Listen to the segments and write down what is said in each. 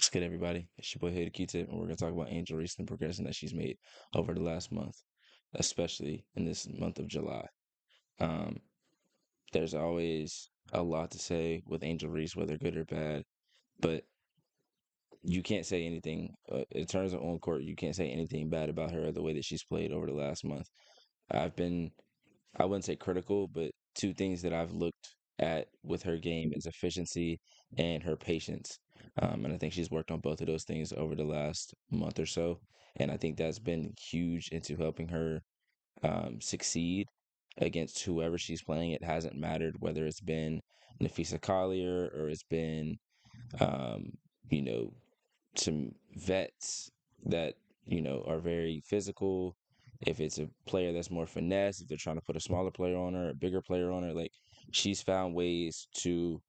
What's good, everybody? It's your boy Hood Q-Tip, and we're going to talk about Angel Reese and the progression that she's made over the last month, especially in this month of July. Um, there's always a lot to say with Angel Reese, whether good or bad, but you can't say anything in terms of on court. You can't say anything bad about her or the way that she's played over the last month. I've been, I wouldn't say critical, but two things that I've looked at with her game is efficiency and her patience. And I think she's worked on both of those things over the last month or so. And I think that's been huge into helping her succeed against whoever she's playing. It hasn't mattered whether it's been Nafisa Collier or it's been, um, you know, some vets that are very physical. If it's a player that's more finesse, if they're trying to put a smaller player on her, a bigger player on her, like she's found ways to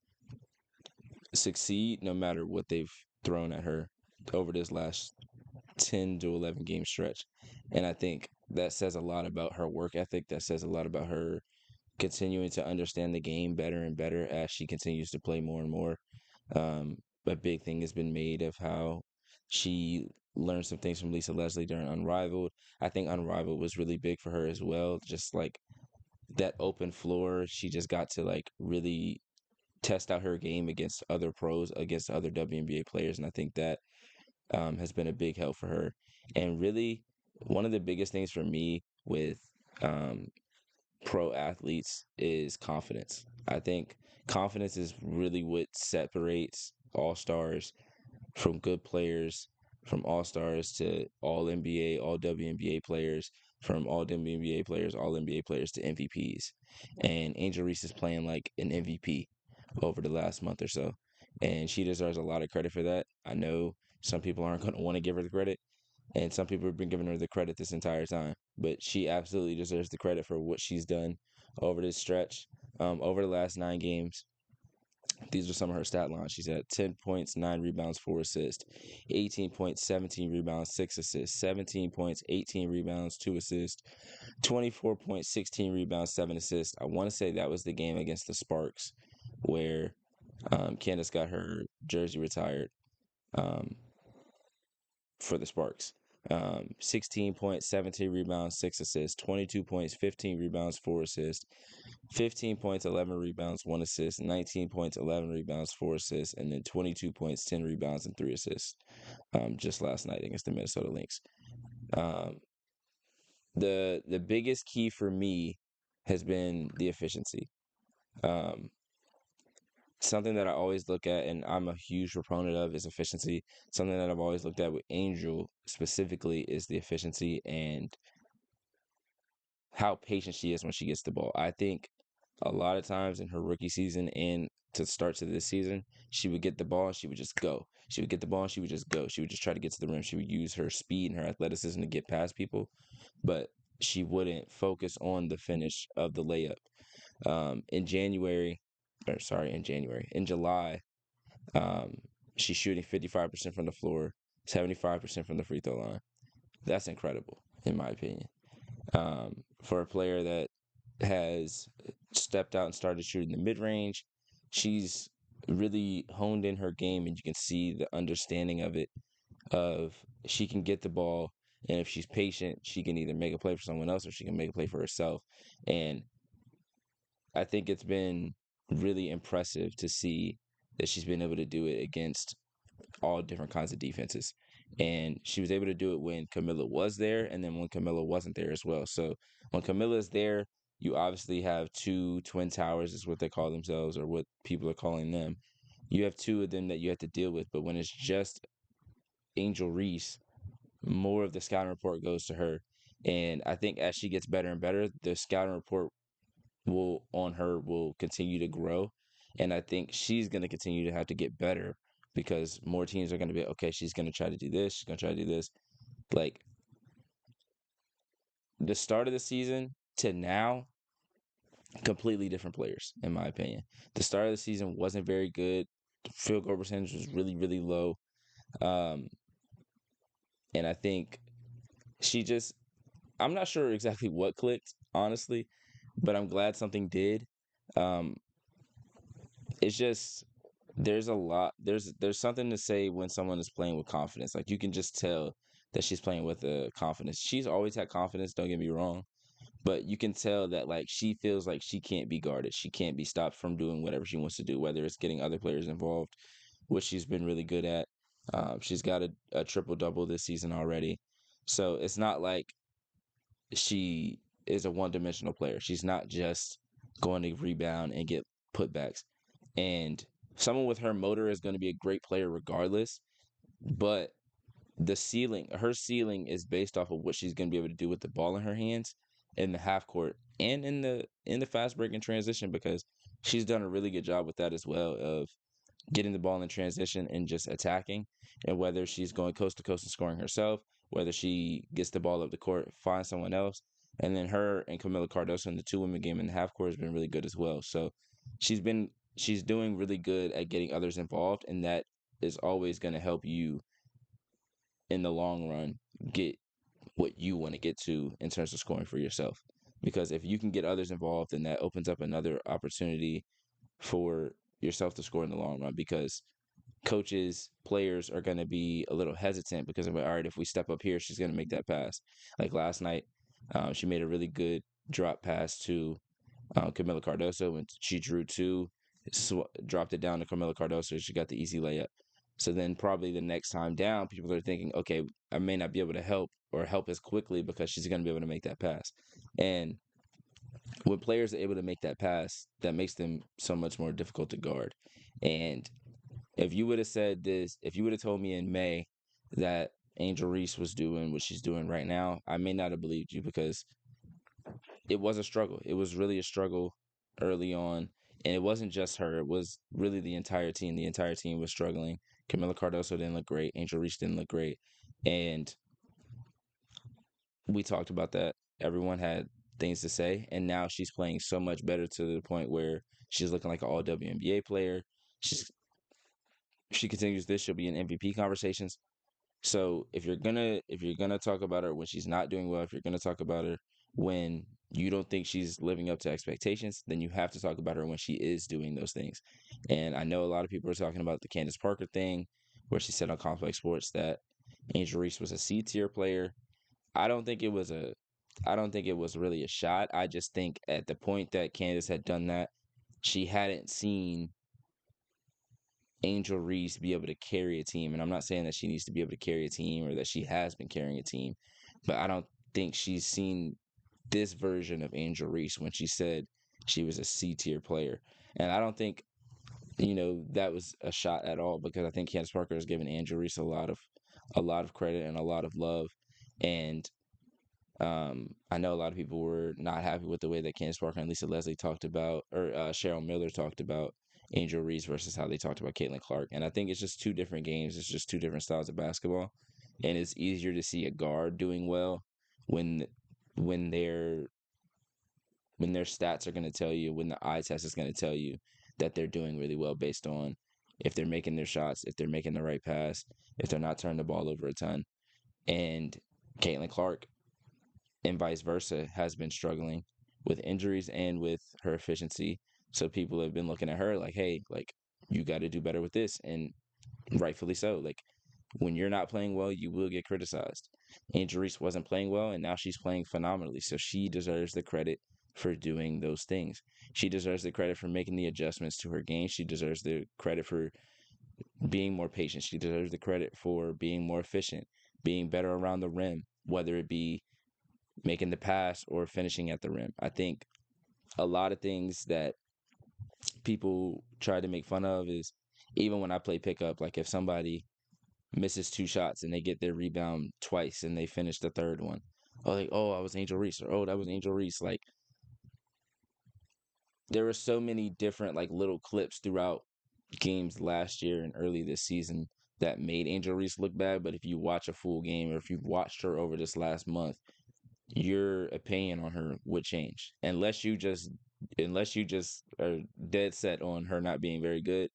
succeed no matter what they've thrown at her over this last 10 to 11 game stretch. And I think that says a lot about her work ethic. That says a lot about her continuing to understand the game better and better as she continues to play more and more. Um, a big thing has been made of how she learned some things from Lisa Leslie during Unrivaled. I think Unrivaled was really big for her as well. Just like that open floor, she just got to like really test out her game against other pros, against other WNBA players, and I think that has been a big help for her. And really, one of the biggest things for me with um, pro athletes is confidence. I think confidence is really what separates all stars from good players, from all stars to all NBA, all WNBA players, from all WNBA players, all NBA players to MVPs. And Angel Reese is playing like an MVP over the last month or so. And she deserves a lot of credit for that. I know some people aren't going to want to give her the credit, and some people have been giving her the credit this entire time. But she absolutely deserves the credit for what she's done over this stretch. Over the last 9 games, these are some of her stat lines. She's had 10 points, 9 rebounds, 4 assists, 18 points, 17 rebounds, 6 assists, 17 points, 18 rebounds, 2 assists, 24 points, 16 rebounds, 7 assists. I want to say that was the game against the Sparks where Candace got her jersey retired um, for the Sparks. 16 points, 17 rebounds, 6 assists, 22 points, 15 rebounds, 4 assists, 15 points, 11 rebounds, 1 assist, 19 points, 11 rebounds, 4 assists, and then 22 points, 10 rebounds, and 3 assists just last night against the Minnesota Lynx. Um, the biggest key for me has been the efficiency. Um, Something that I always look at, and I'm a huge proponent of, is efficiency. Something that I've always looked at with Angel specifically is the efficiency and how patient she is when she gets the ball. I think a lot of times in her rookie season and to start to this season, she would get the ball and she would just go. She would get the ball and she would just go. She would just try to get to the rim. She would use her speed and her athleticism to get past people, but she wouldn't focus on the finish of the layup. In July, um, she's shooting 55% from the floor, 75% from the free throw line. That's incredible, in my opinion. For a player that has stepped out and started shooting the mid range, she's really honed in her game, and you can see the understanding of it. Of she can get the ball, and if she's patient, she can either make a play for someone else or she can make a play for herself. And I think it's been really impressive to see that she's been able to do it against all different kinds of defenses. And she was able to do it when Camilla was there and then when Camilla wasn't there as well. So when Camilla is there, you obviously have two twin towers, is what they call themselves or what people are calling them. You have two of them that you have to deal with. But when it's just Angel Reese, more of the scouting report goes to her. And I think as she gets better and better, the scouting report will continue to grow. And I think she's going to continue to have to get better because more teams are going to be, okay, she's going to try to do this. She's going to try to do this. Like the start of the season to now, completely different players, in my opinion. The start of the season wasn't very good. The field goal percentage was really, really low. Um, and I think she just, I'm not sure exactly what clicked, honestly, but I'm glad something did. Um, it's just there's something to say when someone is playing with confidence. Like you can just tell that she's playing with confidence. She's always had confidence, don't get me wrong, but you can tell that like she feels like she can't be guarded. She can't be stopped from doing whatever she wants to do, whether it's getting other players involved, which she's been really good at. She's got a triple double this season already. So it's not like she is a one dimensional player. She's not just going to rebound and get putbacks. And someone with her motor is going to be a great player regardless. But her ceiling is based off of what she's going to be able to do with the ball in her hands in the half court and in the fast break and transition, because she's done a really good job with that as well, of getting the ball in transition and just attacking. And whether she's going coast to coast and scoring herself, whether she gets the ball up the court, finds someone else. And then her and Camila Cardoso in the two women game in the half court has been really good as well. So she's been she's doing really good at getting others involved, and that is always going to help you in the long run get what you want to get to in terms of scoring for yourself. Because if you can get others involved, then that opens up another opportunity for yourself to score in the long run, because coaches, players are going to be a little hesitant because of, all right, if we step up here, she's going to make that pass. Like last night, she made a really good drop pass to Camila Cardoso when she drew two, dropped it down to Camila Cardoso. She got the easy layup. So then probably the next time down, people are thinking, okay, I may not be able to help as quickly because she's going to be able to make that pass. And when players are able to make that pass, that makes them so much more difficult to guard. And if you would have said this, if you would have told me in May that Angel Reese was doing what she's doing right now, I may not have believed you, because it was a struggle. It was really a struggle early on. And it wasn't just her, it was really the entire team. The entire team was struggling. Camila Cardoso didn't look great. Angel Reese didn't look great. And we talked about that. Everyone had things to say. And now she's playing so much better, to the point where she's looking like an all WNBA player. She's she continues this, she'll be in MVP conversations. So if you're gonna talk about her when she's not doing well, if you're gonna talk about her when you don't think she's living up to expectations, then you have to talk about her when she is doing those things. And I know a lot of people are talking about the Candace Parker thing, where she said on Complex Sports that Angel Reese was a C tier player. I don't think it was a I don't think it was really a shot. I just think at the point that Candace had done that, she hadn't seen Angel Reese be able to carry a team. And I'm not saying that she needs to be able to carry a team or that she has been carrying a team, but I don't think she's seen this version of Angel Reese when she said she was a C tier player. And I don't think, that was a shot at all, because I think Candace Parker has given Angel Reese a lot of credit and a lot of love. And I know a lot of people were not happy with the way that Candace Parker and Lisa Leslie talked about, or Cheryl Miller talked about Angel Reese versus how they talked about Caitlin Clark. And I think it's just two different games. It's just two different styles of basketball. And it's easier to see a guard doing well when when their when their stats are going to tell you, when the eye test is going to tell you that they're doing really well, based on if they're making their shots, if they're making the right pass, if they're not turning the ball over a ton. And Caitlin Clark, and vice versa, has been struggling with injuries and with her efficiency. So people have been looking at her like, hey, like, you got to do better with this. And rightfully so. Like, when you're not playing well, you will get criticized. Angel Reese wasn't playing well, and now she's playing phenomenally. So she deserves the credit for doing those things. She deserves the credit for making the adjustments to her game. She deserves the credit for being more patient. She deserves the credit for being more efficient, being better around the rim, whether it be making the pass or finishing at the rim. I think a lot of things that people try to make fun of is, even when I play pickup, like if somebody misses two shots and they get their rebound twice and they finish the third one, oh, like, oh, I was Angel Reese, or oh, that was Angel Reese. Like, there were so many different like little clips throughout games last year and early this season that made Angel Reese look bad. But if you watch a full game, or if you've watched her over this last month, your opinion on her would change, unless you just are dead set on her not being very good.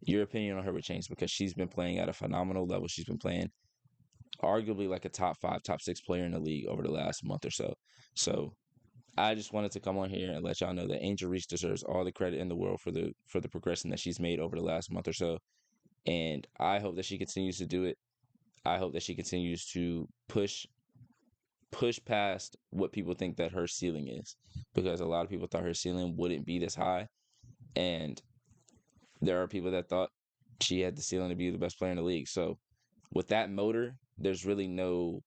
Your opinion on her would change, because she's been playing at a phenomenal level. She's been playing arguably like a top 5, top 6 player in the league over the last month or so. So I just wanted to come on here and let y'all know that Angel Reese deserves all the credit in the world for the progression that she's made over the last month or so. And I hope that she continues to do it. I hope that she continues to push past what people think that her ceiling is, because a lot of people thought her ceiling wouldn't be this high, and there are people that thought she had the ceiling to be the best player in the league. So with that motor, there's really no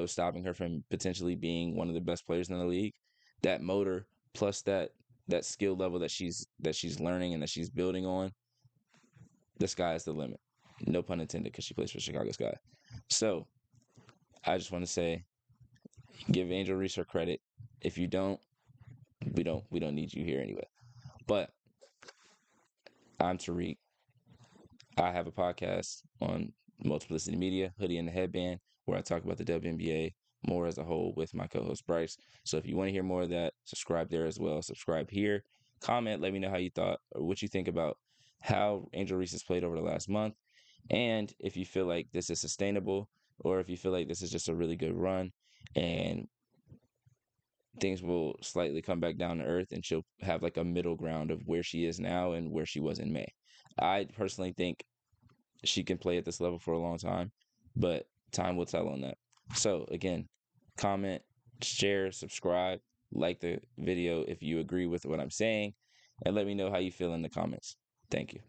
stopping her from potentially being one of the best players in the league. That motor plus that skill level that she's learning and that she's building on, the sky is the limit. No pun intended, because she plays for Chicago Sky. So I just want to say, give Angel Reese her credit. If you don't, we don't need you here anyway. But I'm Tariq. I have a podcast on Multiplicity Media, Hoodie and the Headband, where I talk about the WNBA more as a whole with my co-host Bryce. So if you want to hear more of that, subscribe there as well. Subscribe here. Comment, let me know how you thought or what you think about how Angel Reese has played over the last month. And if you feel like this is sustainable, or if you feel like this is just a really good run and things will slightly come back down to earth and she'll have like a middle ground of where she is now and where she was in May. I personally think she can play at this level for a long time, but time will tell on that. So again, comment, share, subscribe, like the video if you agree with what I'm saying, and let me know how you feel in the comments. Thank you.